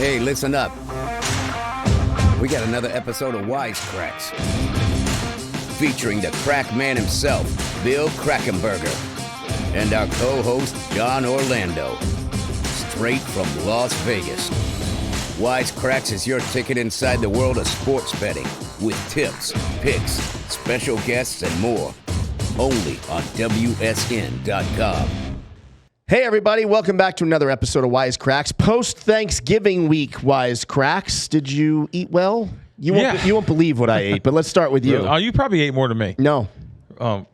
Hey, listen up. We got another episode of Wisecracks featuring the crack man himself, Bill Krackomberger, and our co-host, John Orlando, straight from Las Vegas. Wisecracks is your ticket inside the world of sports betting with tips, picks, special guests, and more. Only on WSN.com. Hey everybody, welcome back to another episode of Wisecracks. Post-Thanksgiving week Wisecracks. Did you eat well? You won't believe what I ate, but let's start with you. Oh, you probably ate more than me. No.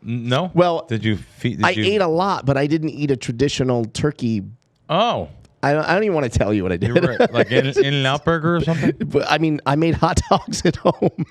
No? Well, I ate a lot, but I didn't eat a traditional turkey. Oh. I don't even want to tell you what I did. You were like In-N-Out Burger or something? But I mean, I made hot dogs at home.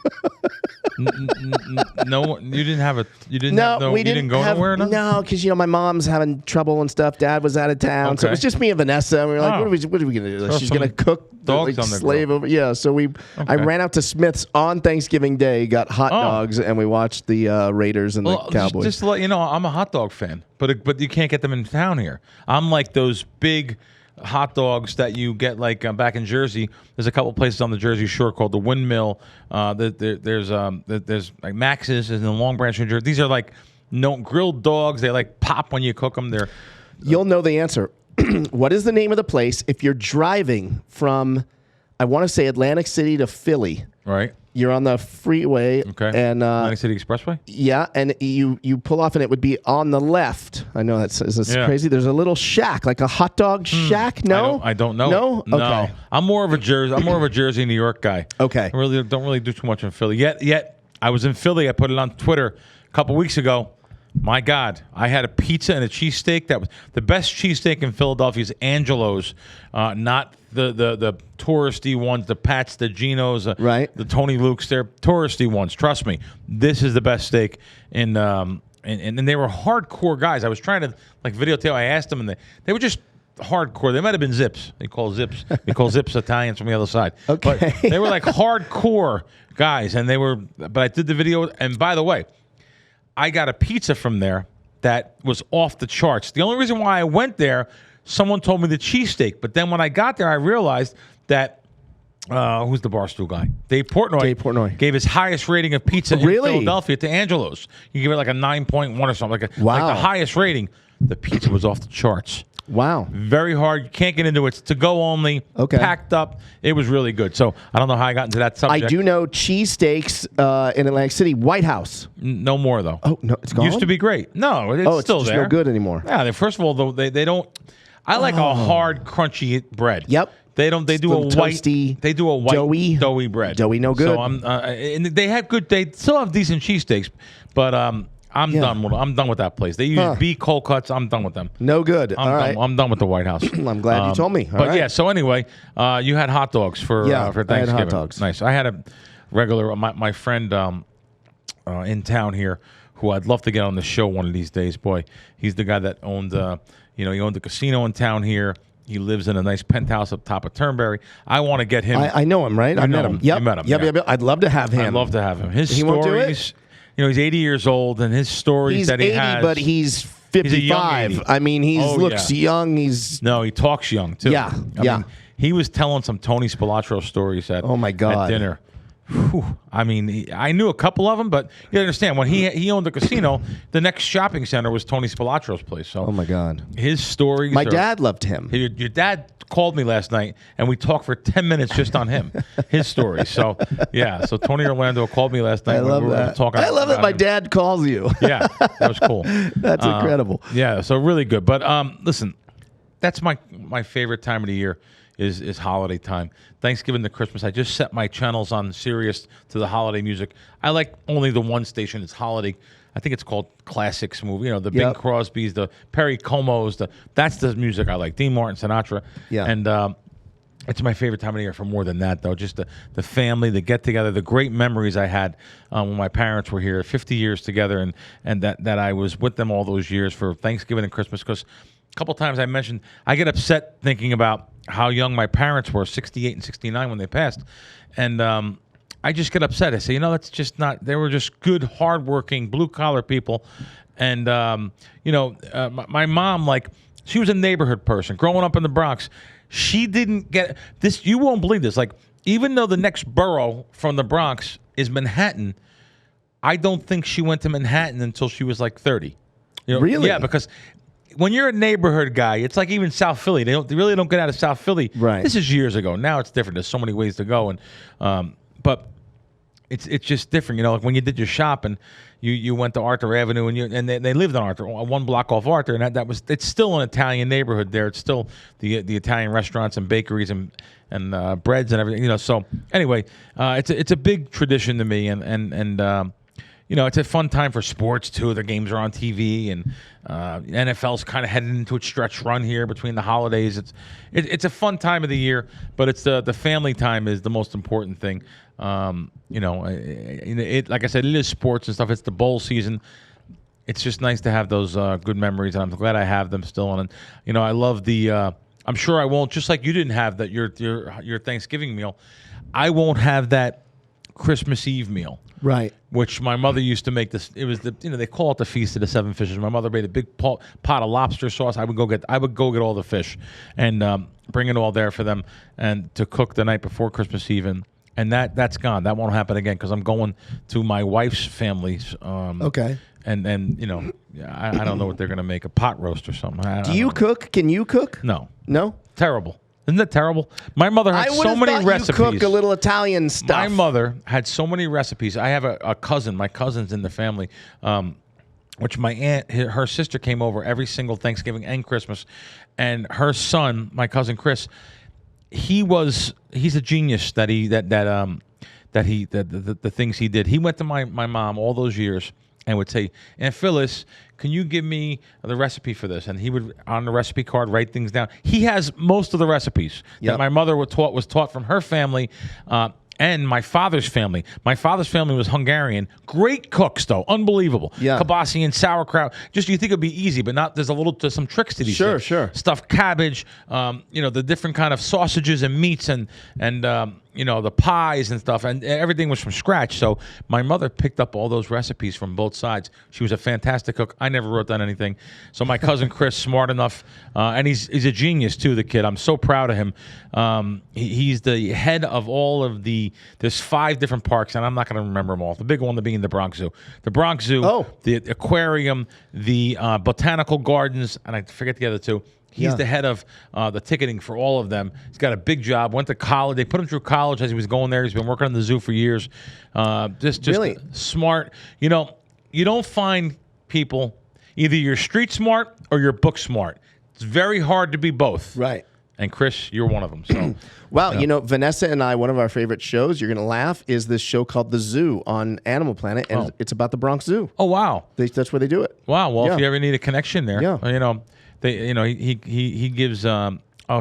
No, you didn't have a. You didn't. We you didn't go nowhere. No, because my mom's having trouble and stuff. Dad was out of town, so it was just me and Vanessa. And we were like, "What are we gonna do? She's gonna cook dogs on the slave over." Yeah, so I ran out to Smith's on Thanksgiving Day, got hot dogs, and we watched the Raiders and the Cowboys. Just to let you know, I'm a hot dog fan, but you can't get them in town here. I'm like those big hot dogs that you get like back in Jersey. There's a couple places on the Jersey Shore called the Windmill. There's like Max's in the Long Branch, New Jersey. These are like grilled dogs. They like pop when you cook them. You'll know the answer. What is the name of the place if you're driving from, I want to say Atlantic City to Philly? Right. You're on the freeway. Okay. And Atlantic City Expressway? Yeah, and you pull off and it would be on the left. I know that's crazy. There's a little shack, like a hot dog shack. No? I don't know. No? Okay. No. I'm more of a Jersey, New York guy. Okay. I really don't really do too much in Philly. Yet I was in Philly. I put it on Twitter a couple weeks ago. My God, I had a pizza and a cheesesteak. That was the best cheesesteak in Philadelphia is Angelo's, not the touristy ones, the Pats, the Geno's, right? The Tony Luke's. They're touristy ones. Trust me, this is the best steak. And they were hardcore guys. I was trying to like videotape. I asked them, and they were just hardcore. They might have been Zips. We call Zips Italians from the other side. Okay, but they were like hardcore guys, and they were. But I did the video, and by the way, I got a pizza from there that was off the charts. The only reason why I went there, someone told me the cheesesteak. But then when I got there, I realized that, who's the Barstool guy? Dave Portnoy. Gave his highest rating of pizza in Philadelphia to Angelo's. He gave it like a 9.1 or something. Like the highest rating. The pizza was off the charts. Wow. Very hard. You can't get into it. It's to go only. Okay. Packed up. It was really good. So I don't know how I got into that subject. I do know cheesesteaks in Atlantic City. White House. No more, though. Oh, no. It's gone? Used to be great. No, it's still just there. no good anymore. Yeah. First of all, though, they don't. I like a hard, crunchy bread. Yep. They don't. They do a white. Toasty, they do a white doughy bread. Doughy, no good. So and they have good. They still have decent cheesesteaks, but I'm done with that place. They use beef cold cuts. I'm done with them. No good. I'm done with the White House. I'm glad you told me. Yeah. So anyway, you had hot dogs for Thanksgiving. I had hot dogs. Nice. I had a regular. My friend in town here, who I'd love to get on the show one of these days. Boy, he's the guy that owned. He owned the casino in town here. He lives in a nice penthouse up top of Turnberry. I want to get him. I know him, right? I met him. Yep. You met him. Yep. I'd love to have him. I'd love to have him. His he stories. Won't do it? He's 80 years old, and his stories that he has. He's 80, but he's 55. I mean, he looks young. He talks young too. Yeah, I mean, he was telling some Tony Spilotro stories at dinner. Whew. I mean, I knew a couple of them, but you understand when he owned the casino, the next shopping center was Tony Spilotro's place. So, oh my God, his stories. My dad loved him. Your dad called me last night, and we talked for 10 minutes just on him, his stories. So yeah, so Tony Orlando called me last night. I love that. I love that my dad calls you. Yeah, that was cool. That's incredible. Yeah, so really good. But listen, that's my favorite time of the year. Is holiday time. Thanksgiving to Christmas. I just set my channels on Sirius to the holiday music. I like only the one station. It's holiday. I think it's called Classics movie. The Bing Crosbys, the Perry Comos. That's the music I like. Dean Martin, Sinatra. Yeah. And it's my favorite time of the year for more than that, though. Just the family, the get-together, the great memories I had when my parents were here, 50 years together, and that I was with them all those years for Thanksgiving and Christmas. Because a couple times I mentioned, I get upset thinking about how young my parents were, 68 and 69 when they passed. And I just get upset. I say, that's just not, they were just good, hardworking, blue-collar people. And, my mom, she was a neighborhood person. Growing up in the Bronx, She didn't get this. You won't believe this. Like, even though the next borough from the Bronx is Manhattan, I don't think she went to Manhattan until she was like 30. Really? Yeah, because when you're a neighborhood guy, it's like even South Philly. They really don't get out of South Philly. Right. This is years ago. Now it's different. There's so many ways to go, and but it's just different. Like when you did your shop and you went to Arthur Avenue and they lived on Arthur, one block off Arthur, and it's still an Italian neighborhood there. It's still the Italian restaurants and bakeries and breads and everything. So anyway, it's a big tradition to me, and it's a fun time for sports too. The games are on TV, and NFL's kind of heading into its stretch run here between the holidays. It's a fun time of the year, but it's the family time is the most important thing. Like I said, it is sports and stuff. It's the bowl season. It's just nice to have those good memories, and I'm glad I have them still. And I love the. I'm sure I won't. Just like you didn't have that your Thanksgiving meal, I won't have that Christmas Eve meal. Right. Which my mother used to make this. It was they call it the Feast of the Seven Fishes. My mother made a big pot of lobster sauce. I would go get all the fish and bring it all there for them and to cook the night before Christmas Eve. And that's gone. That won't happen again because I'm going to my wife's family's. Okay. And I don't know what they're going to make, a pot roast or something. Do you cook? Can you cook? No. No? Terrible. Isn't that terrible? My mother had so many recipes. You cook a little Italian stuff. My mother had so many recipes. I have a cousin. My cousin's in the family, which my aunt, her sister came over every single Thanksgiving and Christmas, and her son, my cousin Chris, he's a genius. The things he did. He went to my mom all those years and would say, "Aunt Phyllis, can you give me the recipe for this?" And he would, on the recipe card, write things down. He has most of the recipes that my mother was taught from her family and my father's family. My father's family was Hungarian. Great cooks, though. Unbelievable. Yeah. Kielbasa and sauerkraut. Just, you think it'd be easy, but not. There's some tricks to these things. Sure. Stuffed cabbage, the different kind of sausages and meats and the pies and stuff, and everything was from scratch. So my mother picked up all those recipes from both sides. She was a fantastic cook. I never wrote down anything. So my cousin Chris, smart enough, and he's a genius too, the kid. I'm so proud of him. He's the head of all of there's 5 different parks, and I'm not going to remember them all. The big one being the Bronx Zoo. The Bronx Zoo, the aquarium, the botanical gardens, and I forget the other 2. He's the head of the ticketing for all of them. He's got a big job. Went to college. They put him through college as he was going there. He's been working on the zoo for years. Just really smart. You don't find people, either you're street smart or you're book smart. It's very hard to be both. Right. And Chris, you're one of them. So, well, Vanessa and I, one of our favorite shows, you're going to laugh, is this show called The Zoo on Animal Planet, and it's about the Bronx Zoo. Oh, wow. That's where they do it. Wow. Well, if you ever need a connection there, he gives.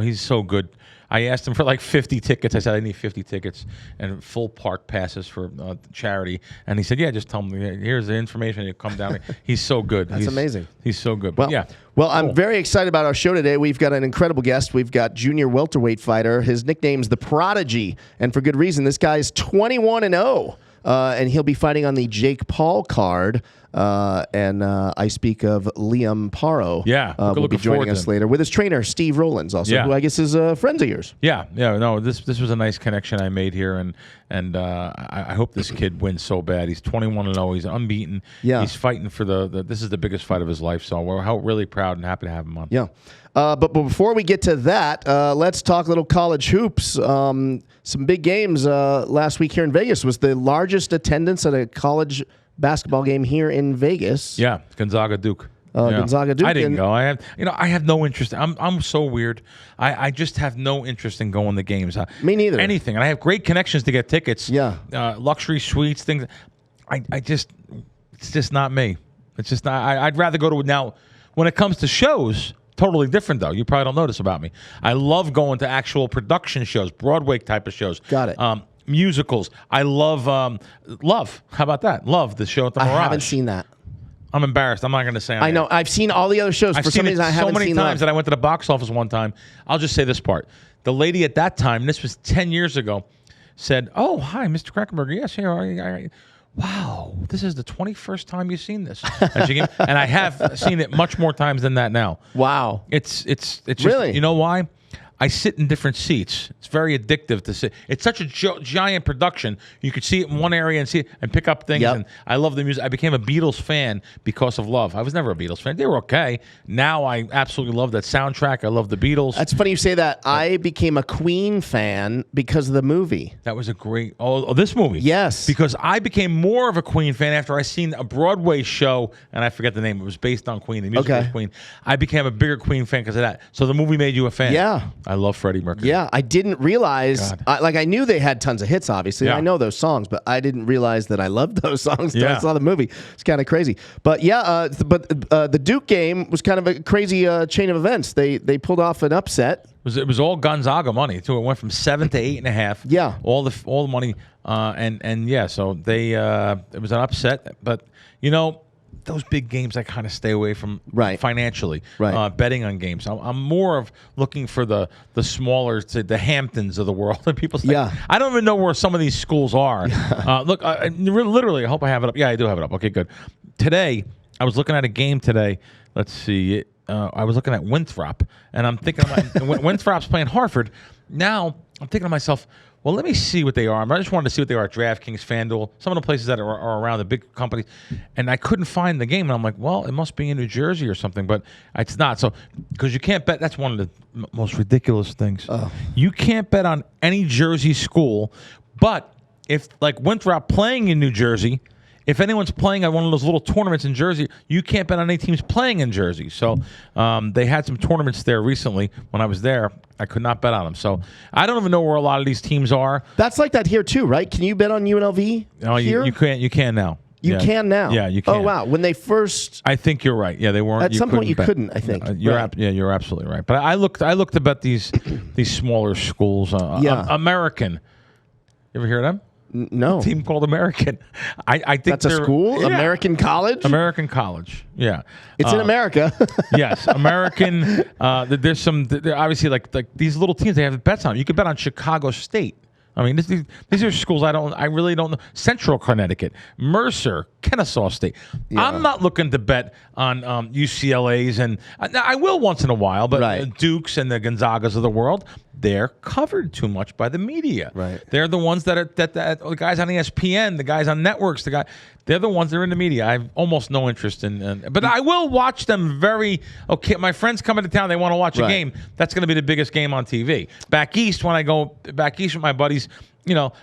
He's so good. I asked him for like 50 tickets. I said I need 50 tickets and full park passes for charity. And he said, "Yeah, just tell me. Here's the information. You come down." He's so good. That's amazing. He's so good. Well, yeah. Well, I'm very excited about our show today. We've got an incredible guest. We've got junior welterweight fighter. His nickname's the Prodigy, and for good reason. This guy's 21-0. And he'll be fighting on the Jake Paul card. And I speak of Liam Paro. Yeah, will be joining us later with his trainer, Steve Rowlands, also, who I guess is friends of yours. Yeah. No, this was a nice connection I made here, and I hope this kid wins so bad. He's 21-0. He's unbeaten. Yeah. He's fighting for this is the biggest fight of his life. So we're really proud and happy to have him on. Yeah. But before we get to that, let's talk a little college hoops. Some big games last week here in Vegas. Was the largest attendance at a college basketball game here in Vegas. Yeah, Gonzaga Duke. Gonzaga Duke. I didn't go. I have no interest. I'm so weird. I just have no interest in going to games. Me neither. Anything. And I have great connections to get tickets. Yeah. Luxury suites, things. It's just not me. It's just not. I'd rather go to now. When it comes to shows, totally different though. You probably don't notice about me. I love going to actual production shows, Broadway type of shows. Got it. Musicals. I love Love. How about that? Love, the show at the Mirage. I haven't seen that. I'm embarrassed. I'm not going to say. I know. I've seen all the other shows. I've seen it so many times Love. that I went to the box office one time. I'll just say this part. The lady at that time, this was 10 years ago, said, "Oh, hi, Mr. Krackomberger. Yes, here. Wow, this is the 21st time you've seen this." And I have seen it much more times than that now. Wow. It's just, really? You know why? I sit in different seats. It's very addictive to sit. It's such a giant production. You could see it in one area and see it and pick up things. Yep. And I love the music. I became a Beatles fan because of Love. I was never a Beatles fan. They were okay. Now I absolutely love that soundtrack. I love the Beatles. That's funny you say that. I became a Queen fan because of the movie. That was a great. Oh, this movie. Yes. Because I became more of a Queen fan after I seen a Broadway show, and I forget the name. It was based on Queen. The music was Queen. I became a bigger Queen fan because of that. So the movie made you a fan. Yeah. I love Freddie Mercury. Yeah, I didn't realize. I knew they had tons of hits. Obviously, Yeah. I know those songs, but I didn't realize that I loved those songs until I Yeah. saw the movie. It's kind of crazy. But yeah, the Duke game was kind of a crazy chain of events. They pulled off an upset. It was all Gonzaga money too. It went from 7 to 8.5. Yeah. all the money, and yeah. So they it was an upset, but those big games I kind of stay away from financially. Right. Betting on games. I'm more of looking for the smaller, the Hamptons of the world. And people say, Yeah. I don't even know where some of these schools are. Look, literally, I hope I have it up. Yeah, I do have it up. Okay, good. Today, I was looking at a game today. Let's see. I was looking at Winthrop, and I'm thinking, Winthrop's playing Hartford. Now, I'm thinking to myself, well, let me see what they are. I just wanted to see what they are at DraftKings, FanDuel, some of the places that are around the big companies. And I couldn't find the game. And I'm like, well, it must be in New Jersey or something. But it's not. So, because you can't bet. That's one of the most ridiculous things. You can't bet on any Jersey school. But if, like Winthrop playing in New Jersey, if anyone's playing at one of those little tournaments in Jersey, you can't bet on any teams playing in Jersey. So they had some tournaments there recently. When I was there, I could not bet on them. So I don't even know where a lot of these teams are. That's like that here too, right? Can you bet on UNLV? Oh, here? you can't. You can now. You can now. Yeah, you can. Oh wow! When they first, I think you're right. Yeah, they weren't. At some point, you bet. couldn't. I think. You're Right. you're absolutely right. But I looked to bet these smaller schools. Yeah. American. You ever hear of them? No. Team called American. I think That's a they're- school? Yeah. American College? American College. Yeah. It's in America. Yes, American. There's some. They're obviously like these little teams. They have bets on. You could bet on Chicago State. I mean, these are schools I really don't know. Central Connecticut, Mercer, Kennesaw State. Yeah. I'm not looking to bet on UCLA's, and I will once in a while, but Right. Dukes and the Gonzagas of the world, they're covered too much by the media. Right. They're the ones that the guys on ESPN, the guys on networks, they're the ones that are in the media. I have almost no interest in, but I will watch them okay. My friends come into town, they want to watch a Right. game. That's going to be the biggest game on TV. Back east, when I go back east with my buddies,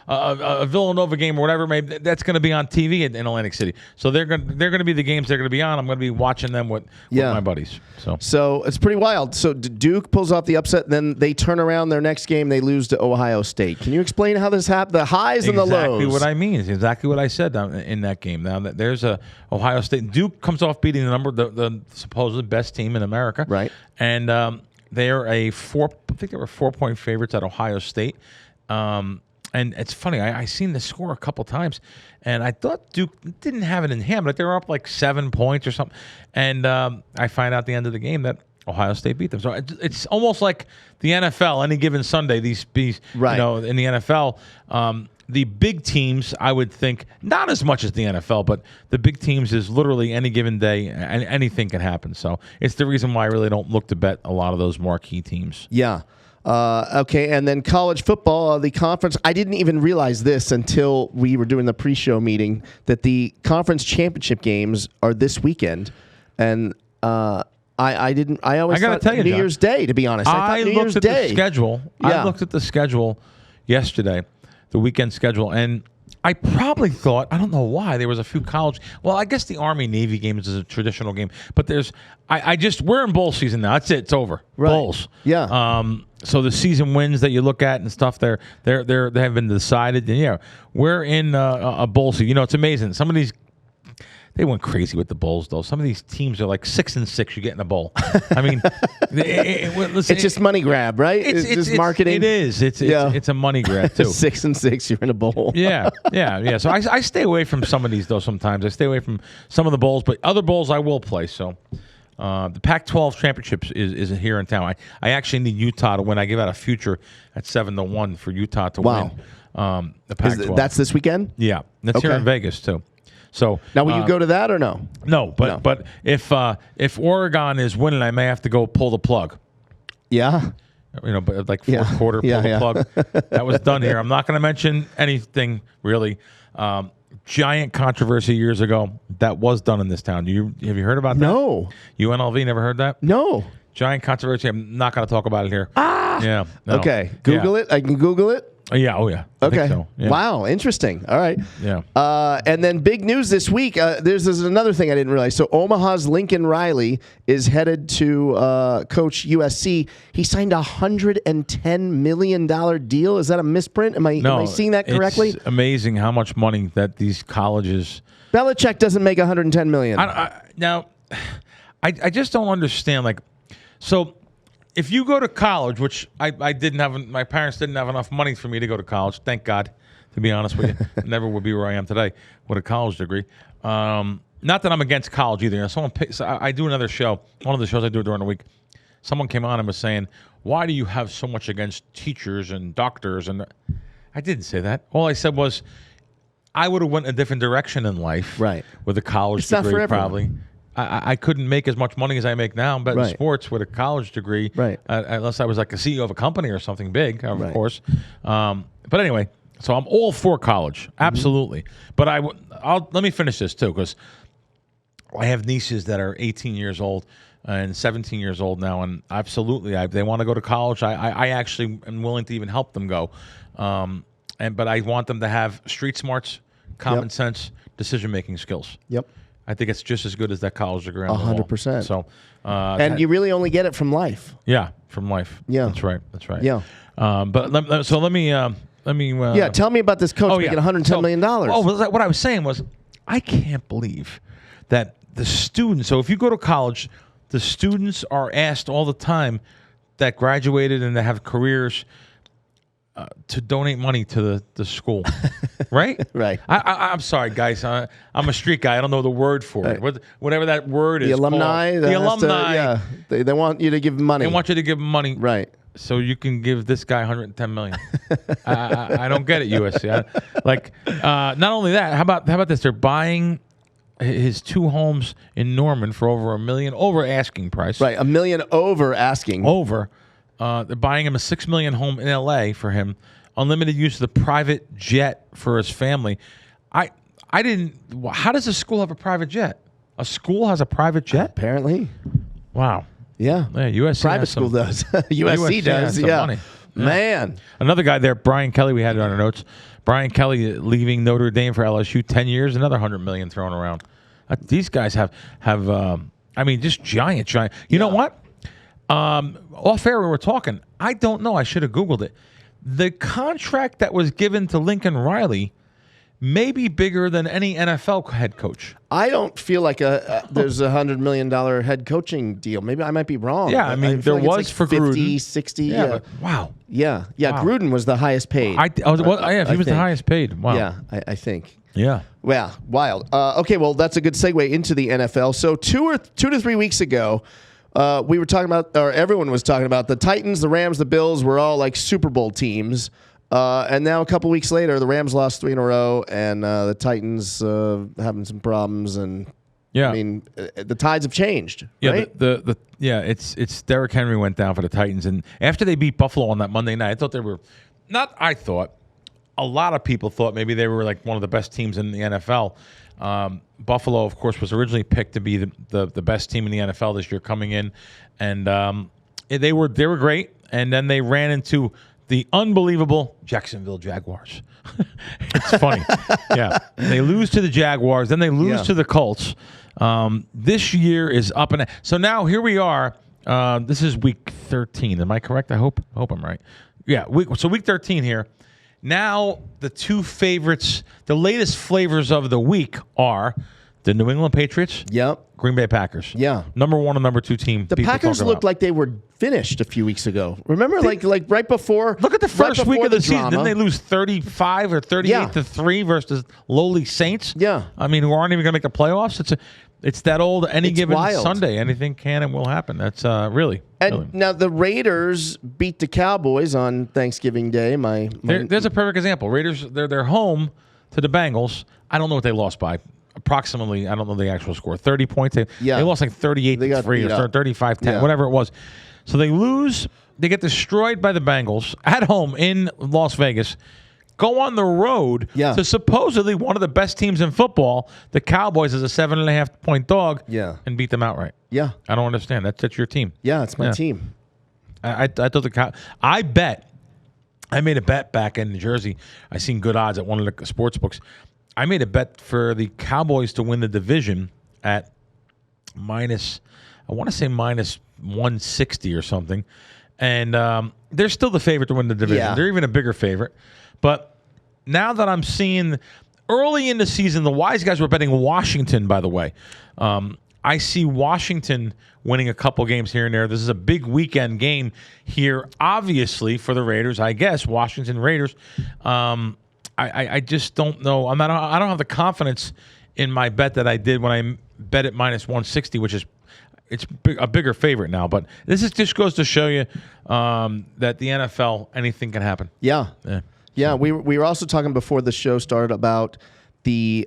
a Villanova game or whatever, maybe that's going to be on TV in Atlantic City. So they're going to be the games they're going to be on. I'm going to be watching them with my buddies. So it's pretty wild. So Duke pulls off the upset, then they turn around their next game. They lose to Ohio State. Can you explain how this happened? The highs and the lows. Exactly what I mean. It's exactly what I said in that game. Now there's a Ohio State. Duke comes off beating the supposedly best team in America. Right. And they're I think they were 4-point favorites at Ohio State. And it's funny, I seen the score a couple times, and I thought Duke didn't have it in hand, but they were up like 7 points or something. And I find out at the end of the game that Ohio State beat them. So it's almost like the NFL. Any given Sunday, these Right. in the NFL, the big teams, I would think, not as much as the NFL, but the big teams is literally any given day, and anything can happen. So it's the reason why I really don't look to bet a lot of those marquee teams. Yeah. Okay, and then college football, the conference. I didn't even realize this until we were doing the pre-show meeting that the conference championship games are this weekend, and I didn't. I always gotta thought tell you, New John, Year's Day. To be honest, I thought New Year's looked at Day. the schedule. Yeah. I looked at the schedule yesterday, the weekend schedule, and I probably thought, I don't know why, there was a few college. Well, I guess the Army-Navy games is a traditional game, but we're in bowl season now. That's it. It's over. Right. Bowls. Yeah. So the season wins that you look at and stuff, they have been decided. And yeah, we're in a bowl season. It's amazing. Some of these. They went crazy with the bowls, though. Some of these teams are like 6-6. You get in a bowl. I mean, listen, it's just money grab, right? It's just marketing. It is. It's a money grab too. 6-6, you're in a bowl. Yeah. So I stay away from some of these though. Sometimes I stay away from some of the bowls, but other bowls I will play. So the Pac-12 championships is here in town. I actually need Utah to win. I give out a future at 7-1 for Utah to win. The Pac-12. That's this weekend. Yeah, that's here Okay. in Vegas too. So Now, will you go to that or no? No, but if Oregon is winning, I may have to go pull the plug. Yeah. But like fourth quarter, pull the plug. That was done here. I'm not going to mention anything really. Giant controversy years ago that was done in this town. Have you heard about that? No. UNLV, never heard that? No. Giant controversy. I'm not going to talk about it here. Yeah. No. Okay. Google it. I can Google it. Yeah. Oh, yeah. I think so. Yeah. Wow. Interesting. All right. Yeah. And then big news this week. There's another thing I didn't realize. So Omaha's Lincoln Riley is headed to coach USC. He signed a $110 million deal. Is that a misprint? Am I seeing that correctly? It's amazing how much money that these colleges. Belichick doesn't make $110 million. Now, I just don't understand. Like, so. If you go to college, which I didn't have, my parents didn't have enough money for me to go to college. Thank God, to be honest with you, never would be where I am today with a college degree. Not that I'm against college either. I do another show. One of the shows I do during the week. Someone came on and was saying, "Why do you have so much against teachers and doctors?" And I didn't say that. All I said was, I would have went a different direction in life, right? With a college degree, not for everyone. Probably. I couldn't make as much money as I make now, but in sports with a college degree, unless I was like a CEO of a company or something big, of course. But anyway, so I'm all for college, absolutely. But let me finish this too, because I have nieces that are 18 years old and 17 years old now, and absolutely, they want to go to college. I actually am willing to even help them go, but I want them to have street smarts, common sense, decision-making skills. Yep. I think it's just as good as that college degree. 100%. So, and you really only get it from life. Yeah, from life. Yeah, that's right. Yeah. But let me. Yeah, tell me about this coach making $110 million. What I was saying was, I can't believe that the students. So if you go to college, the students are asked all the time that graduated and that have careers. To donate money to the school, right? Right. I'm sorry, guys. I'm a street guy. I don't know the word for it. Whatever that word is. The alumni. The alumni. They want you to give money. They want you to give money. Right. So you can give this guy $110 million. I don't get it, USC. Not only that. How about this? They're buying his two homes in Norman for over $1 million, over asking price. Right, $1 million over asking. Over. They're buying him a $6 million home in L.A. for him, unlimited use of the private jet for his family. I didn't. How does a school have a private jet? A school has a private jet? Apparently. Wow. Yeah. USC private school does. USC does. Yeah. Money. Man. Another guy there, Brian Kelly. We had it on our notes. Brian Kelly leaving Notre Dame for LSU, 10 years, another $100 million thrown around. These guys have just giant. You know what? Off air we were talking. I don't know. I should have Googled it. The contract that was given to Lincoln Riley may be bigger than any NFL head coach. I don't feel like there's a $100 million head coaching deal. Maybe I might be wrong. Yeah, I mean, there was for 50, Gruden. 60. Yeah. But, wow. Yeah. Wow. Gruden was the highest paid. He was the highest paid. Wow. Yeah, I think. Yeah. Well, wild. Okay, well, that's a good segue into the NFL. So 2 to 3 weeks ago, we were talking about, or everyone was talking about, the Titans, the Rams, the Bills were all like Super Bowl teams. And now a couple weeks later, the Rams lost 3 in a row, and the Titans having some problems. And yeah, I mean, the tides have changed. Yeah, right? It's Derrick Henry went down for the Titans, and after they beat Buffalo on that Monday night, I thought they were not. I thought a lot of people thought maybe they were like one of the best teams in the NFL. Buffalo, of course, was originally picked to be the best team in the NFL this year coming in, and they were great. And then they ran into the unbelievable Jacksonville Jaguars. It's funny. Yeah. They lose to the Jaguars, then they lose to the Colts. This year is up and so now here we are. This is week 13. Am I correct? I hope I'm right. Yeah, week 13 here. Now the two favorites, the latest flavors of the week are the New England Patriots. Yep. Green Bay Packers. Yeah. Number 1 and number 2 team. The Packers looked like they were finished a few weeks ago. Remember, like right before. Look at the first week of the season. Drama. Didn't they lose 35 or 38 to 3 versus lowly Saints? Yeah. I mean, who aren't even going to make the playoffs? It's that old any given wild. Sunday. Anything can and will happen. That's really. Now the Raiders beat the Cowboys on Thanksgiving Day. There's a perfect example. Raiders, they're home to the Bengals. I don't know what they lost by. Approximately, I don't know the actual score. 30 points. They lost like 38-3 or 35-10, whatever it was. So they lose They get destroyed by the Bengals at home in Las Vegas. Go on the road to supposedly one of the best teams in football, the Cowboys, as a 7.5-point dog, and beat them outright. Yeah. I don't understand. That's your team. Yeah, it's my team. I thought I made a bet back in New Jersey. I seen good odds at one of the sports books. I made a bet for the Cowboys to win the division at minus 160 or something. And they're still the favorite to win the division. Yeah. They're even a bigger favorite. But now that I'm seeing early in the season, the wise guys were betting Washington, by the way. I see Washington winning a couple games here and there. This is a big weekend game here, obviously, for the Raiders. I guess Washington Raiders. I just don't know. I don't have the confidence in my bet that I did when I bet at minus 160, which is a bigger favorite now. But this just goes to show you that the NFL, anything can happen. Yeah. We were also talking before the show started about you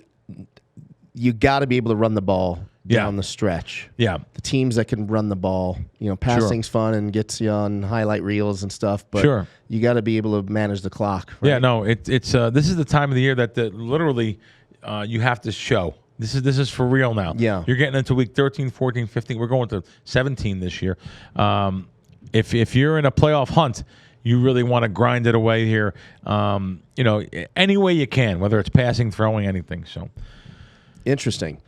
got to be able to run the ball down the stretch. Yeah. The teams that can run the ball, passing's fun and gets you on highlight reels and stuff, but you got to be able to manage the clock. Right? Yeah, no, it's this is the time of the year that literally you have to show. This is for real now. Yeah. You're getting into week 13, 14, 15. We're going to 17 this year. If you're in a playoff hunt, you really want to grind it away here, any way you can, whether it's passing, throwing, anything. So, interesting.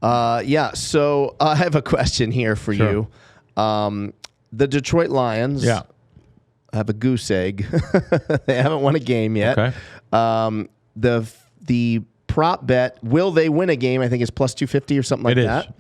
So I have a question here for you. The Detroit Lions have a goose egg. They haven't won a game yet. Okay. The prop bet, will they win a game, I think is plus 250 or something like that.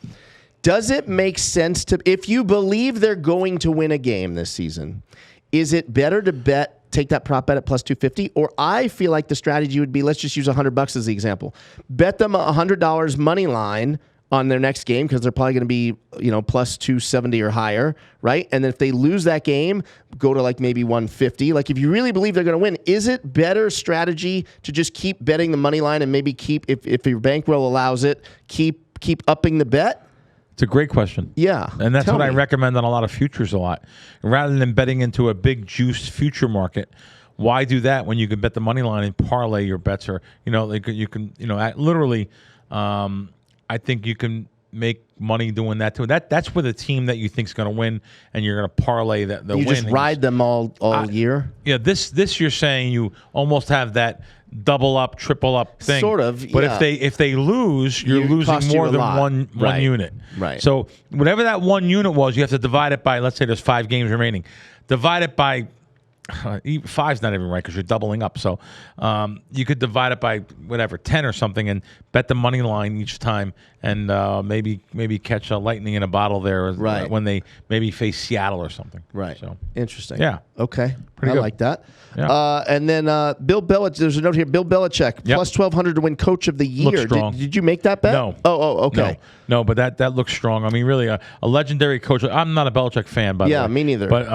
Does it make sense if you believe they're going to win a game this season, is it better to take that prop bet at plus 250? Or I feel like the strategy would be, let's just use $100 as the example. Bet them $100 money line on their next game because they're probably going to be, plus 270 or higher, right? And then if they lose that game, go to like maybe 150. Like if you really believe they're going to win, is it better strategy to just keep betting the money line and maybe keep, if your bankroll allows it, keep upping the bet? It's a great question. Yeah. And that's what I recommend on a lot of futures a lot. Rather than betting into a big juice future market, why do that when you can bet the money line and parlay your bets? Or, you can literally, I think you can make money doing that too. That's with a team that you think is going to win, and you're going to parlay the win. You just ride them all year? Yeah, this you're saying you almost have that double up, triple up thing. Sort of, But if they lose, you're losing more than one unit. Right. So whatever that one unit was, you have to divide it by, let's say there's 5 games remaining. Divide it by, 5's not even right because you're doubling up. So you could divide it by whatever, 10 or something, and bet the money line each time, and maybe catch a lightning in a bottle there when they maybe face Seattle or something. Right. So interesting. Yeah. Okay. Pretty I good. like that. Yeah. And then Bill Belichick. There's a note here. Bill Belichick plus 1,200 to win Coach of the Year. Looks strong. Did you make that bet? No. Oh, okay. No, but that looks strong. I mean, really, a legendary coach. I'm not a Belichick fan, by the way. Yeah, me neither. But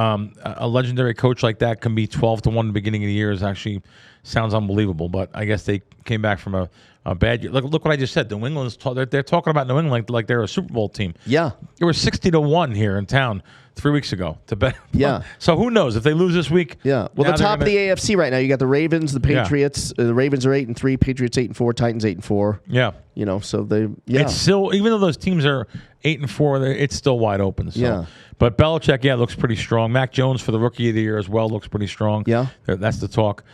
a legendary coach like that can be 12-1 in the beginning of the year. Is actually sounds unbelievable. But I guess they came back from a bad year. Look what I just said. New England's they're talking about New England like they're a Super Bowl team. Yeah. They were 60-1 here in town 3 weeks ago to bet. Yeah. So who knows if they lose this week? Yeah. Well, the top of the AFC right now, you got the Ravens, the Patriots. The Ravens are 8-3, Patriots 8-4, Titans 8-4. Yeah. So they. Yeah. It's still, even though those teams are 8-4, it's still wide open. So. Yeah. But Belichick, looks pretty strong. Mac Jones for the Rookie of the Year as well looks pretty strong. Yeah. That's the talk.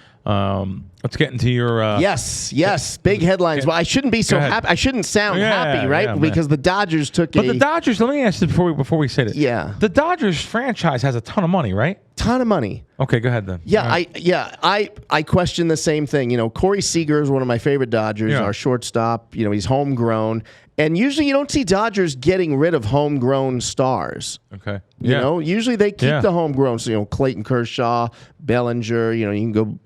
Let's get into your. Yes. Big headlines. Well, I shouldn't be so happy. I shouldn't sound happy, right? Yeah, because the Dodgers took But the Dodgers, let me ask you before we say this. Yeah. The Dodgers franchise has a ton of money, right? Ton of money. Okay, go ahead then. Yeah, right. I question the same thing. Corey Seager is one of my favorite Dodgers, our shortstop. He's homegrown. And usually you don't see Dodgers getting rid of homegrown stars. Okay. Usually they keep the homegrown. So, Clayton Kershaw, Bellinger, you can go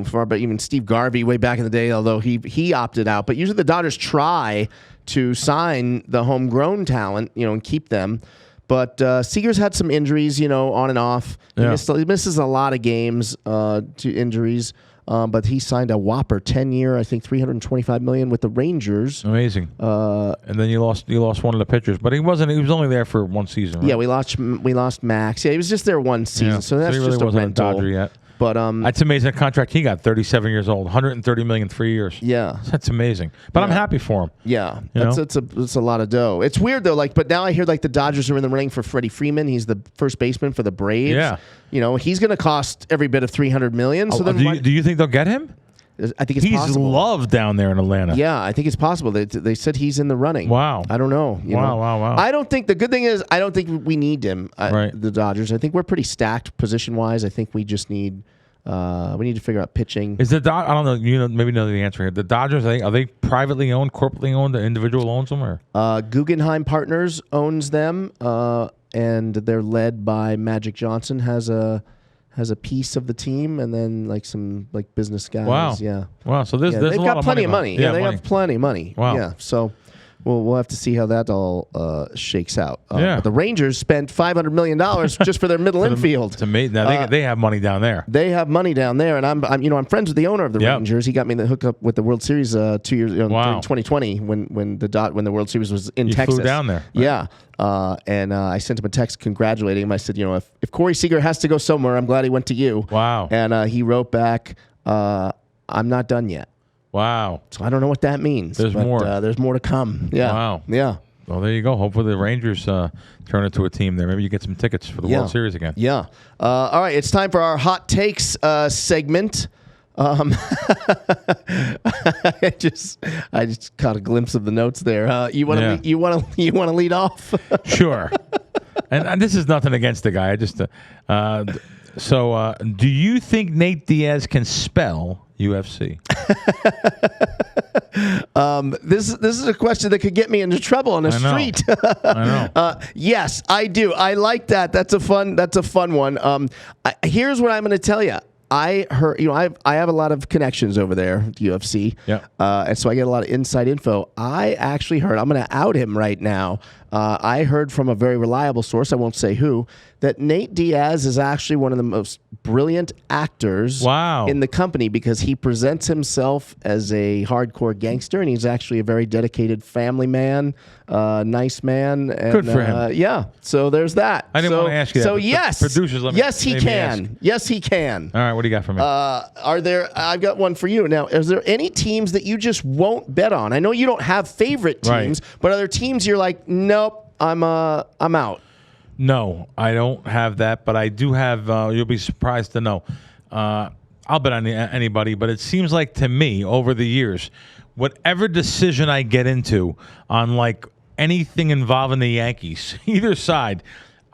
far back, even Steve Garvey way back in the day, although he opted out. But usually the Dodgers try to sign the homegrown talent, and keep them. But Seager's had some injuries, on and off. Yeah. He misses a lot of games to injuries. But he signed a whopper 10-year, I think $325 million with the Rangers. Amazing. And then you lost one of the pitchers, but he was only there for one season. Right? Yeah, we lost Max. Yeah, he was just there one season, so that's he really just a wasn't rental. a Dodger yet. But that's amazing. The contract he got, 37 years old, $130 million, 3 years. Yeah, that's amazing. But I'm happy for him. Yeah, it's a lot of dough. It's weird though. But now I hear the Dodgers are in the running for Freddie Freeman. He's the first baseman for the Braves. Yeah, he's going to cost every bit of $300 million. So then, do you think they'll get him? I think it's he's possible. loved down there in Atlanta. Yeah, I think it's possible. They said he's in the running. Wow. I don't know. Wow. I don't think the good thing is I don't think we need him. Right. The Dodgers. I think we're pretty stacked position wise. I think we just need to figure out pitching. Is the I don't know. Maybe know the answer here. The Dodgers are they privately owned, corporately owned? The individual owns them, or Guggenheim Partners owns them, and they're led by Magic Johnson. Has a piece of the team, and then some business guys. Wow. Yeah. Wow. So there's they've a lot got of plenty of money. Yeah, they money. have plenty of money. Wow. Yeah. So we'll have to see how that all shakes out. Yeah. But the Rangers spent $500 million just for their middle infield. It's amazing. Now they have money down there. They have money down there, and I'm friends with the owner of the Rangers. He got me the hookup with the World Series 2 years during 2020 when the World Series was in Texas. Flew down there. Right? Yeah. And I sent him a text congratulating him. I said, if Corey Seager has to go somewhere, I'm glad he went to you. Wow. And he wrote back, I'm not done yet. Wow. So I don't know what that means. There's more. There's more to come. Yeah. Wow. Yeah. Well, there you go. Hopefully the Rangers turn into a team there. Maybe you get some tickets for the World Series again. Yeah. All right. It's time for our hot takes segment. I just caught a glimpse of the notes there. You want to lead off? Sure. And this is nothing against the guy. I just do you think Nate Diaz can spell UFC? This is a question that could get me into trouble on the street. I know. Yes, I do. I like that. That's a fun one. Here's what I'm going to tell you. I heard, I have a lot of connections over there at UFC. Yeah. And so I get a lot of inside info. I actually heard, I'm going to out him right now. I heard from a very reliable source, I won't say who, that Nate Diaz is actually one of the most brilliant actors in the company because he presents himself as a hardcore gangster, and he's actually a very dedicated family man, nice man. And, good for him. Yeah. So there's that. I didn't want to ask you that. So yes, producers, yes, he can. Yes, he can. All right, what do you got for me? I've got one for you. Now, is there any teams that you just won't bet on? I know you don't have favorite teams, but are there teams you're like, nope, I'm out? No, I don't have that, but I do have, you'll be surprised to know. I'll bet on anybody, but it seems like to me over the years, whatever decision I get into on anything involving the Yankees, either side,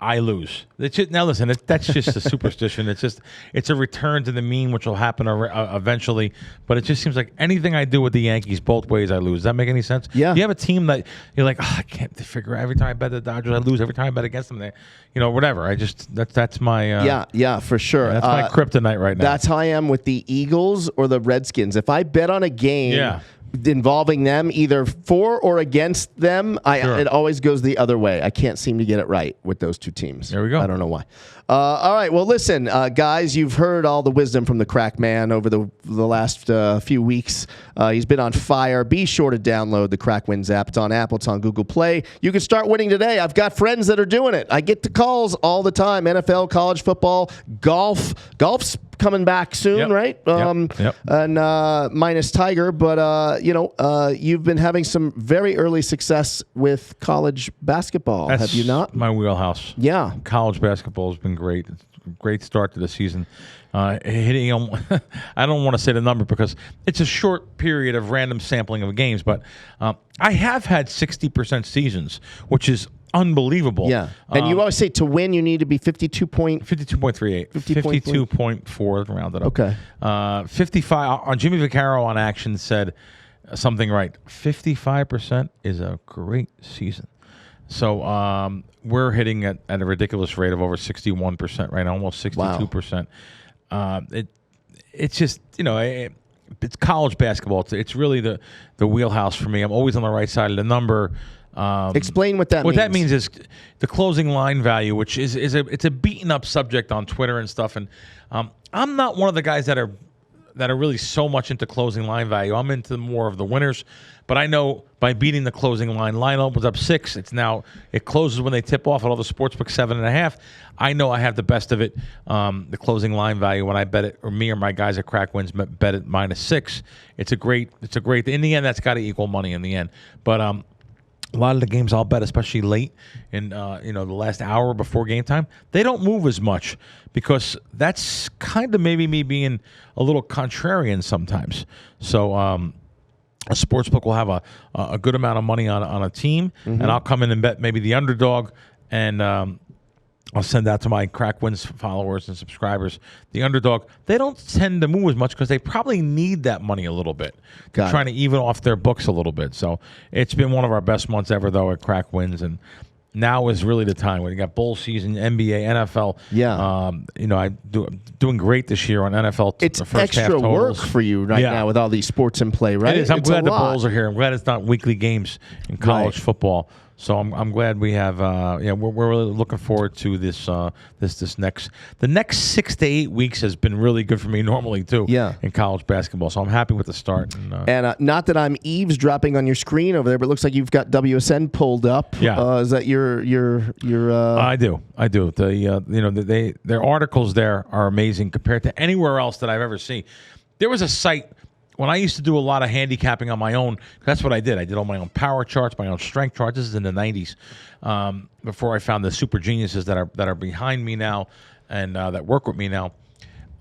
I lose. Now listen, that's just a superstition. It's a return to the mean, which will happen eventually. But it just seems like anything I do with the Yankees, both ways I lose. Does that make any sense? Yeah. You have a team that you're like, I can't figure out. Every time I bet the Dodgers, I lose. Every time I bet against them, whatever. That's my yeah, for sure. That's my kryptonite right now. That's how I am with the Eagles or the Redskins. If I bet on a game involving them, either for or against them, it always goes the other way. I can't seem to get it right with those two teams. There we go. I don't know why. All right. Well, listen, guys, you've heard all the wisdom from the Crack Man over the last few weeks. He's been on fire. Be sure to download the Crack Wins app. It's on Apple. It's on Google Play. You can start winning today. I've got friends that are doing it. I get the calls all the time. NFL, college football, golf. Golf's coming back soon, right? Yep. And minus Tiger, but you've been having some very early success with college basketball. That's have you not? My wheelhouse. Yeah. College basketball has been great. It's a great start to the season. Hitting, I don't want to say the number because it's a short period of random sampling of games, but I have had 60% seasons, which is unbelievable. Yeah. And you always say to win, you need to be 52.38. 52.4 rounded up. Okay. 55 on Jimmy Vaccaro on Action said something right. 55% is a great season. So we're hitting at a ridiculous rate of over 61% right now, almost 62%. Wow. It's just, it's college basketball. It's really the wheelhouse for me. I'm always on the right side of the number. Explain what that means. What that means is the closing line value, which is a beaten up subject on Twitter and stuff. And I'm not one of the guys that are really so much into closing line value. I'm into more of the winners. But I know by beating the closing line opens up 6. It closes when they tip off at all the sportsbook 7.5. I know I have the best of it. The closing line value when I bet it, or me or my guys at Crack Wins bet it -6. It's a great. In the end, that's got to equal money in the end. But a lot of the games I'll bet, especially late in the last hour before game time, they don't move as much because that's kind of maybe me being a little contrarian sometimes. So a sportsbook will have a good amount of money on a team, and I'll come in and bet maybe the underdog, and I'll send that to my Crack Wins followers and subscribers. The underdog, they don't tend to move as much because they probably need that money a little bit. They're trying to even off their books a little bit. So it's been one of our best months ever, though, at Crack Wins. And now is really the time when you got bowl season, NBA, NFL. Yeah. Doing great this year on NFL. It's the first half extra work totals. for you right now with all these sports in play, right? It is. I'm It's glad a the lot. bowls are here. I'm glad it's not weekly games in college football. So I'm glad we have. We're really looking forward to this. The next 6 to 8 weeks has been really good for me normally too. Yeah. In college basketball, so I'm happy with the start. And not that I'm eavesdropping on your screen over there, but it looks like you've got WSN pulled up. Yeah. Is that your? I do. Their articles there are amazing compared to anywhere else that I've ever seen. There was a site. When I used to do a lot of handicapping on my own, that's what I did. I did all my own power charts, my own strength charts. This is in the 90s, before I found the super geniuses that are behind me now and that work with me now.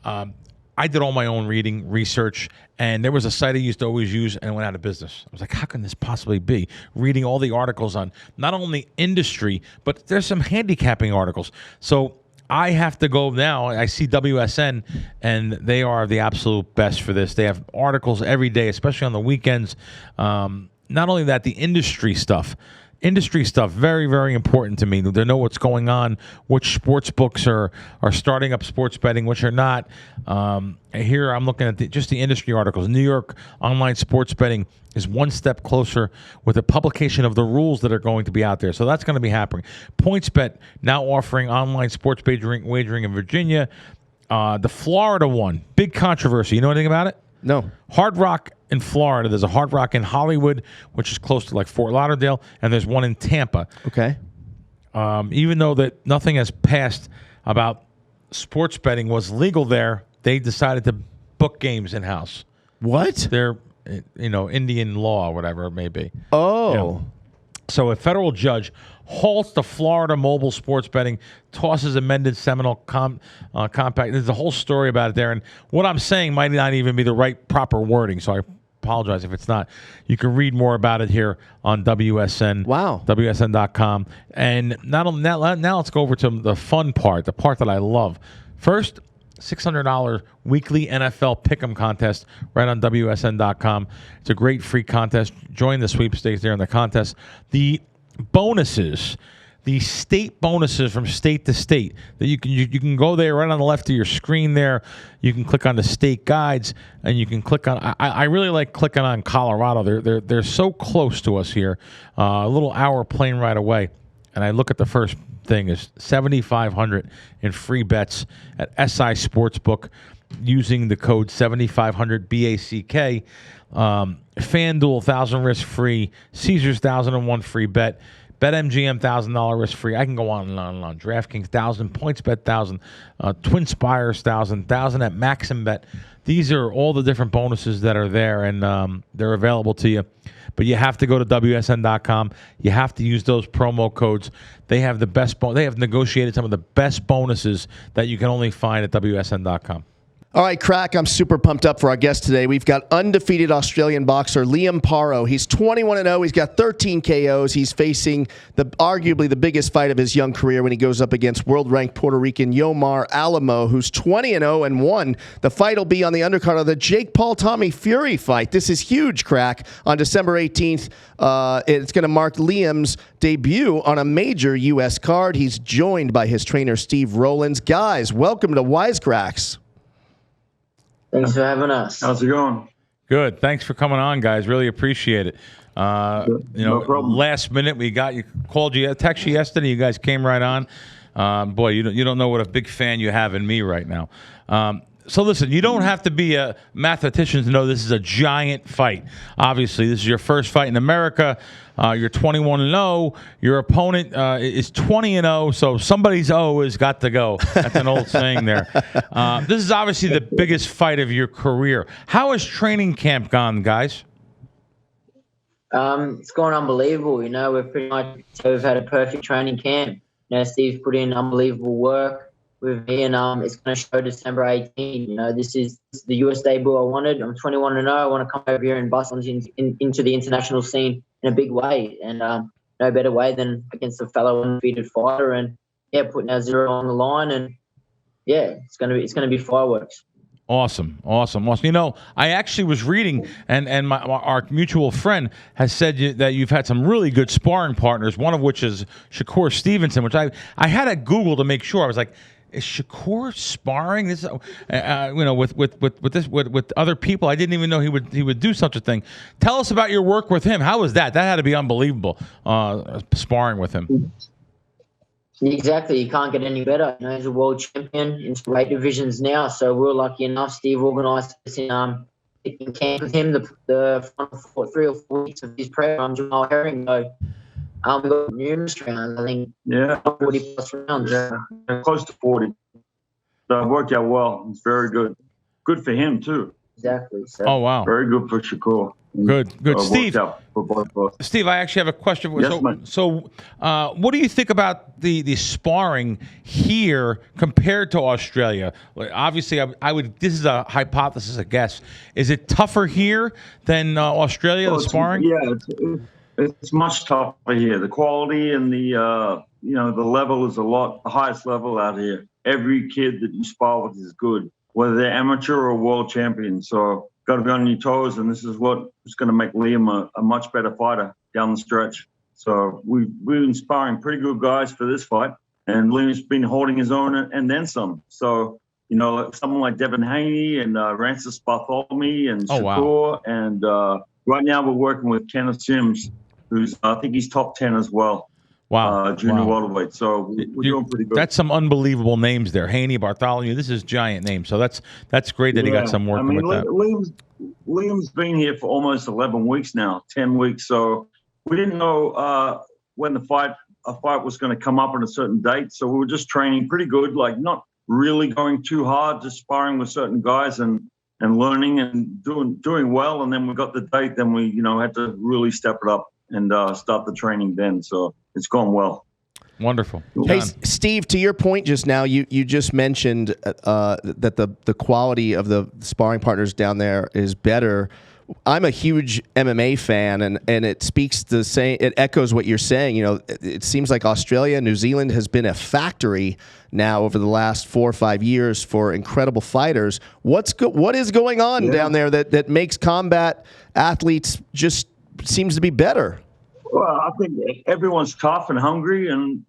I did all my own reading, research, and there was a site I used to always use, and it went out of business. I was like, how can this possibly be? Reading all the articles on not only industry, but there's some handicapping articles. So I have to go now. I see WSN, and they are the absolute best for this. They have articles every day, especially on the weekends. Not only that, the industry stuff. Very, very important to me. They know what's going on, which sports books are starting up sports betting, which are not. Here I'm looking at just the industry articles. New York online sports betting is one step closer with the publication of the rules that are going to be out there. So that's going to be happening. PointsBet now offering online sports wagering in Virginia. The Florida one, big controversy. You know anything about it? No. Hard Rock in Florida. There's a Hard Rock in Hollywood, which is close to like Fort Lauderdale, and there's one in Tampa. Okay. Even though that nothing has passed about sports betting was legal there, they decided to book games in-house. What? They're, Indian law or whatever it may be. Oh. Yeah. So a federal judge halts the Florida mobile sports betting, tosses amended Seminole compact. There's a whole story about it there. And what I'm saying might not even be the right proper wording, so I apologize if it's not. You can read more about it here on WSN. Wow. WSN.com. And now let's go over to the fun part, the part that I love. First, $600 weekly NFL Pick'em contest right on WSN.com. It's a great free contest. Join the sweepstakes there in the contest. The bonuses, the state bonuses from state to state, that you can go there right on the left of your screen there. You can click on the state guides, and you can click on. I really like clicking on Colorado. They're so close to us here, a little hour plane ride away. And I look at the first thing is $7,500 in free bets at SI Sportsbook using the code 7500 BACK. FanDuel 1,000 risk free, Caesars 1,001 free bet, BetMGM $1,000 risk free. I can go on and on and on. DraftKings 1,000, PointsBet 1,000, TwinSpires 1,000 at MaximBet. These are all the different bonuses that are there, and they're available to you. But you have to go to WSN.com. You have to use those promo codes. They have the best. They have negotiated some of the best bonuses that you can only find at WSN.com. All right, Crack, I'm super pumped up for our guest today. We've got undefeated Australian boxer Liam Paro. He's 21-0. He's got 13 KOs. He's facing arguably the biggest fight of his young career when he goes up against world-ranked Puerto Rican Yomar Alamo, who's 20-0 and won. The fight will be on the undercard of the Jake Paul-Tommy Fury fight. This is huge, Crack. On December 18th, it's going to mark Liam's debut on a major U.S. card. He's joined by his trainer, Steve Rowlands. Guys, welcome to Wisecracks. Thanks for having us. How's it going? Good. Thanks for coming on, guys. Really appreciate it. No problem. Last minute we called you, text you yesterday. You guys came right on. Boy, you don't know what a big fan you have in me right now. So listen, you don't have to be a mathematician to know this is a giant fight. Obviously, this is your first fight in America. You're 21-0. Your opponent is 20-0. So somebody's O has got to go. That's an old saying there. This is obviously the biggest fight of your career. How has training camp gone, guys? It's gone unbelievable. We've had a perfect training camp. Steve's put in unbelievable work with me, and it's going to show December 18. This is the US debut I wanted. I'm 21-0. I want to come over here and bust into the international scene in a big way, and no better way than against a fellow undefeated fighter. And putting our 0 on the line, and it's going to be fireworks. Awesome. I actually was reading, and our mutual friend has said that you've had some really good sparring partners, one of which is Shakur Stevenson, which I had to Google to make sure. I was like, is Shakur sparring this? With other people, I didn't even know he would do such a thing. Tell us about your work with him. How was that? That had to be unbelievable. Sparring with him. Exactly. You can't get any better. He's a world champion in weight divisions now. So we were lucky enough. Steve organised us in camp with him the final 3 or 4 weeks of his prep. Jamal Herring. So we got numerous rounds. I think 40 plus rounds. Yeah, close to 40. So it worked out well. It's very good. Good for him too. Exactly. So. Oh wow. Very good for Shakur. Good. Steve, For Steve, I actually have a question. Yes, so what do you think about the sparring here compared to Australia? Obviously, I would. This is a hypothesis, a guess. Is it tougher here than Australia? The sparring? It's much tougher here. The quality and the the level is the highest level out here. Every kid that you spar with is good, whether they're amateur or world champion. So got to be on your toes, and this is what is going to make Liam a much better fighter down the stretch. So we've been sparring pretty good guys for this fight, and Liam's been holding his own and then some. So, someone like Devin Haney and Rancis Bartholomew and Shakur, and right now we're working with Kenneth Sims, who's I think he's top 10 as well. Wow. Junior welterweight. So we're doing pretty good. That's some unbelievable names there. Haney, Bartholomew. This is giant names. So that's great that he got some work with that. Liam's been here for almost 11 weeks now, 10 weeks. So we didn't know when a fight was going to come up on a certain date. So we were just training pretty good, like not really going too hard, just sparring with certain guys and learning and doing well. And then we got the date. Then we had to really step it up and start the training then. So it's gone well. Wonderful. Hey, Steve, to your point just now, you just mentioned that the quality of the sparring partners down there is better. I'm a huge MMA fan, and it speaks the same. It echoes what you're saying. It seems like Australia, New Zealand has been a factory now over the last 4 or 5 years for incredible fighters. What is going on down there that makes combat athletes just seems to be better? Well, I think everyone's tough and hungry, and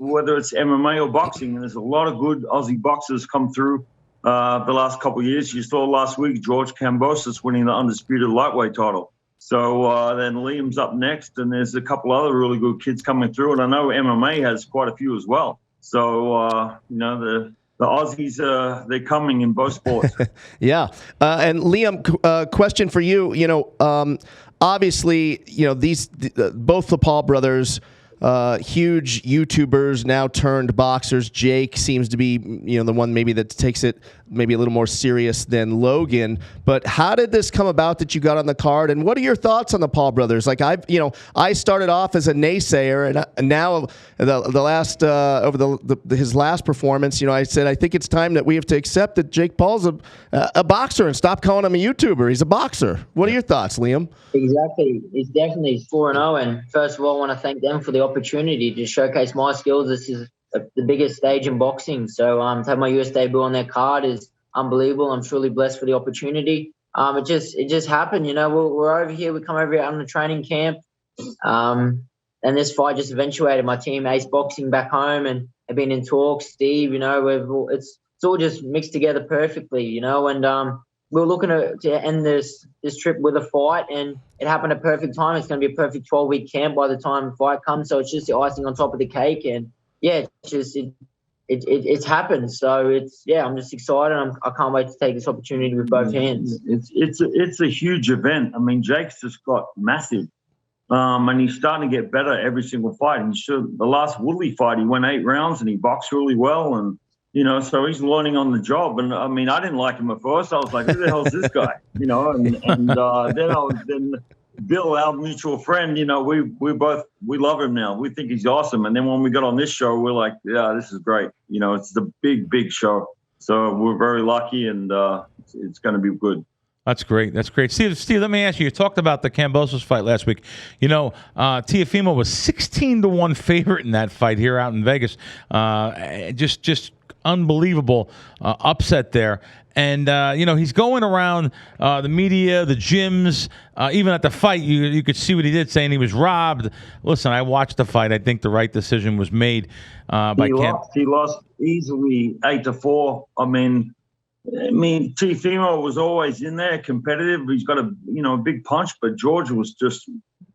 whether it's MMA or boxing, and there's a lot of good Aussie boxers come through the last couple of years. You saw last week George Kambosos winning the undisputed lightweight title. So then Liam's up next, and there's a couple other really good kids coming through, and I know MMA has quite a few as well. So the Aussies, they're coming in both sports. Yeah, and Liam, question for you. Obviously, both the Paul brothers, huge YouTubers, now turned boxers. Jake seems to be, the one maybe that takes it maybe a little more serious than Logan. But how did this come about that you got on the card? And what are your thoughts on the Paul brothers? Like I started off as a naysayer, and now the last over his last performance, I said I think it's time that we have to accept that Jake Paul's a boxer and stop calling him a YouTuber. He's a boxer. What are your thoughts, Liam? Exactly. It's definitely 4-0. And first of all, I want to thank them for the opportunity to showcase my skills. This is the biggest stage in boxing. So to have my US debut on their card is unbelievable. I'm truly blessed for the opportunity. It just happened. We're over here. We come over here on the training camp. And this fight just eventuated. My team, Ace Boxing, back home, and have been in talks. Steve, it's all just mixed together perfectly, and we were looking to end this trip with a fight, and it happened at perfect time. It's going to be a perfect 12-week camp by the time the fight comes. So it's just the icing on top of the cake, and yeah, it's happened. So I'm just excited. I can't wait to take this opportunity with both hands. It's a huge event. I mean, Jake's just got massive, and he's starting to get better every single fight. And the last Woodley fight, he went 8 rounds and he boxed really well, and so he's learning on the job. And I mean, I didn't like him at first. I was like, who the hell's this guy? Then Bill, our mutual friend, we love him now. We think he's awesome. And then when we got on this show, we're like, yeah, this is great. It's the big show. So we're very lucky, and it's going to be good. That's great. That's great. Steve, let me ask you. You talked about the Kambosos fight last week. Teofimo was 16-1 favorite in that fight here out in Vegas. Just unbelievable upset there. And, he's going around the media, the gyms, even at the fight, you could see what he did, saying he was robbed. Listen, I watched the fight. I think the right decision was made by Camp. He lost easily 8-4. I mean, Teofimo was always in there, competitive. He's got a big punch, but George was just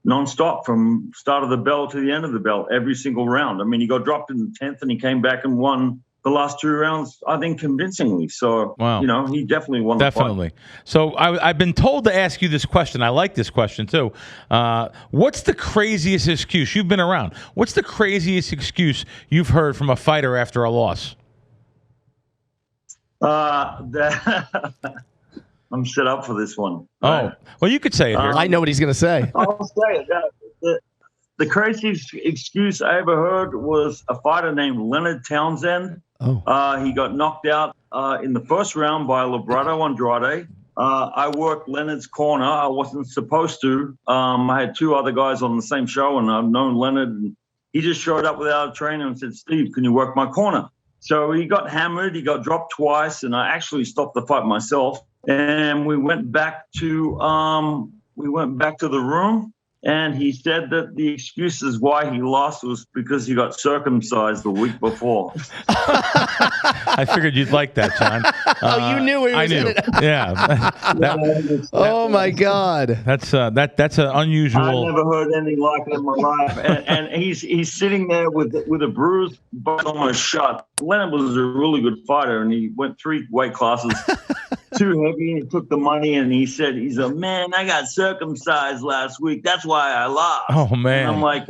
nonstop from start of the bell to the end of the bell, every single round. I mean, he got dropped in the 10th, and he came back and won the last 2 rounds, I think, convincingly. So, wow. He definitely won the fight. So I've been told to ask you this question. I like this question, too. What's the craziest excuse? You've been around. What's the craziest excuse you've heard from a fighter after a loss? I'm set up for this one. Oh, well, you could say it here. I know what he's going to say. I'll say it. The craziest excuse I ever heard was a fighter named Leonard Townsend. Oh. He got knocked out in the first round by Librado Andrade. I worked Leonard's corner. I wasn't supposed to. I had 2 other guys on the same show, and I've known Leonard. And he just showed up without a trainer and said, Steve, can you work my corner? So he got hammered. He got dropped twice, and I actually stopped the fight myself. And we went back to the room. And he said that the excuses why he lost was because he got circumcised the week before. I figured you'd like that, John. You knew he was I knew. in it. Yeah. Oh my God. That's an unusual. I never heard anything like it in my life. And he's sitting there with a bruise, but almost shut. Leonard was a really good fighter, and he went 3 weight classes. Too heavy, and he took the money, and he said, man, I got circumcised last week. That's why I lost. Oh, man. And I'm like,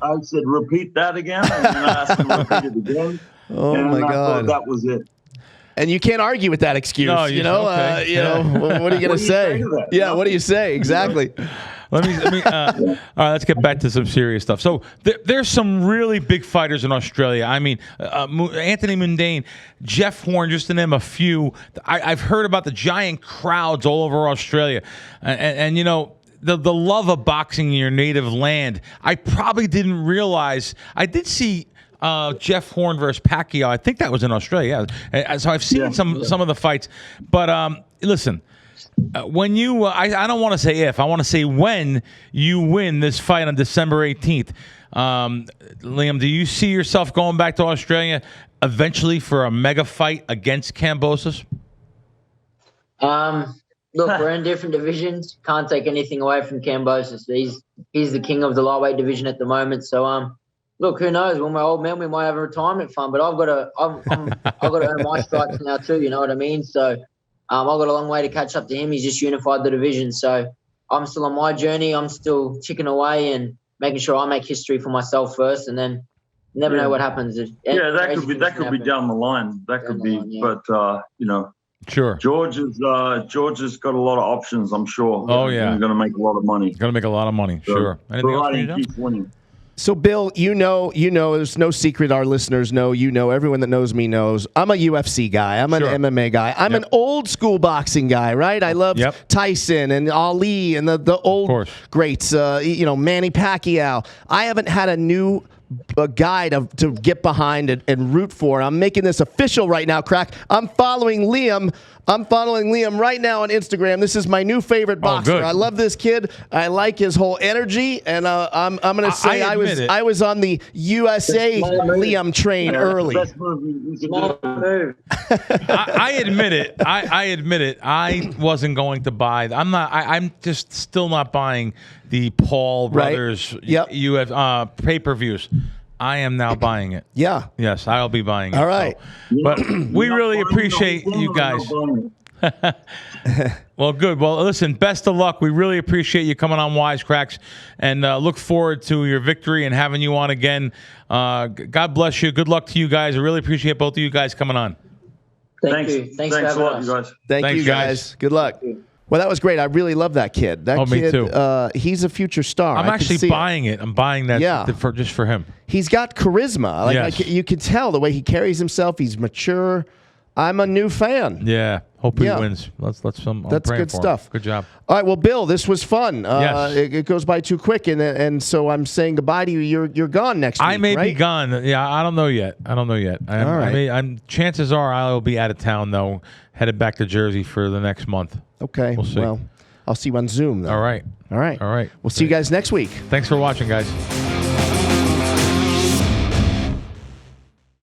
I said, repeat that again. And then I asked him to repeat it again. Oh, and my I God. thought that was it. And you can't argue with that excuse. No, okay. What are you going to say? Yeah, what do you say? Exactly. Let me. All right, let's get back to some serious stuff. So there's some really big fighters in Australia. I mean, Anthony Mundane, Jeff Horn, just to name a few. I've heard about the giant crowds all over Australia, and the love of boxing in your native land. I probably didn't realize. I did see Jeff Horn versus Pacquiao. I think that was in Australia. Yeah. So I've seen some of the fights, but listen. When you, I don't want to say if, I want to say when you win this fight on December 18th, Liam, do you see yourself going back to Australia eventually for a mega fight against Kambosos? Look, we're in different divisions. Can't take anything away from Kambosos. He's the king of the lightweight division at the moment. So, look, who knows? When we're old men, we might have a retirement fund. But I've got to earn my stripes now too. You know what I mean? So. I've got a long way to catch up to him. He's just unified the division. So I'm still on my journey. I'm still chipping away and making sure I make history for myself first, and then never know what happens. That could be down the line. That could be, but Sure. George has got a lot of options, I'm sure. Oh yeah, he's going to make a lot of money. Going to make a lot of money. So, sure. Anything else for you, keeps winning. So, Bill, you know, there's no secret our listeners know, everyone that knows me knows. I'm a UFC guy. I'm an MMA guy. I'm an old school boxing guy, right? I love Tyson and Ali and the old greats, Manny Pacquiao. I haven't had a new guy to get behind and root for. I'm making this official right now, Crack. I'm following Liam I'm following Liam right now on Instagram. This is my new favorite boxer. good. I love this kid. I like his whole energy, and I'm going to say I was on the USA Liam train early. Best move you can Smart do. move. I admit it. I admit it. I wasn't going to buy. I'm just still not buying the Paul Right. Brothers Yep. pay-per-views. I am now buying it. Yeah. Yes, I'll be buying it. All right. So. But we really appreciate you guys. Well, good. Well, listen, best of luck. We really appreciate you coming on Wisecracks, and look forward to your victory and having you on again. God bless you. Good luck to you guys. I really appreciate both of you guys coming on. Thanks you. Thanks for a having lot, us. you guys. Thank Thanks, you, guys. Good luck. Well, that was great. I really love that kid. That me kid, too. He's a future star. I'm I can see actually it. buying it. I'm buying that Yeah. just for him. He's got charisma. Like Yes. you can tell the way he carries himself. He's mature. I'm a new fan. Yeah. Hope he Yeah. wins. I'm That's praying good for him. stuff. Good job. All right, well, Bill, this was fun. Yes. It goes by too quick, and so I'm saying goodbye to you. You're gone next week, I may be right? gone. Yeah, I don't know yet. All right. Chances are I'll be out of town though, headed back to Jersey for the next month. Okay. We'll see. Well, I'll see you on Zoom. Then. All right. All right. All right. We'll see you guys next week. Thanks for watching, guys.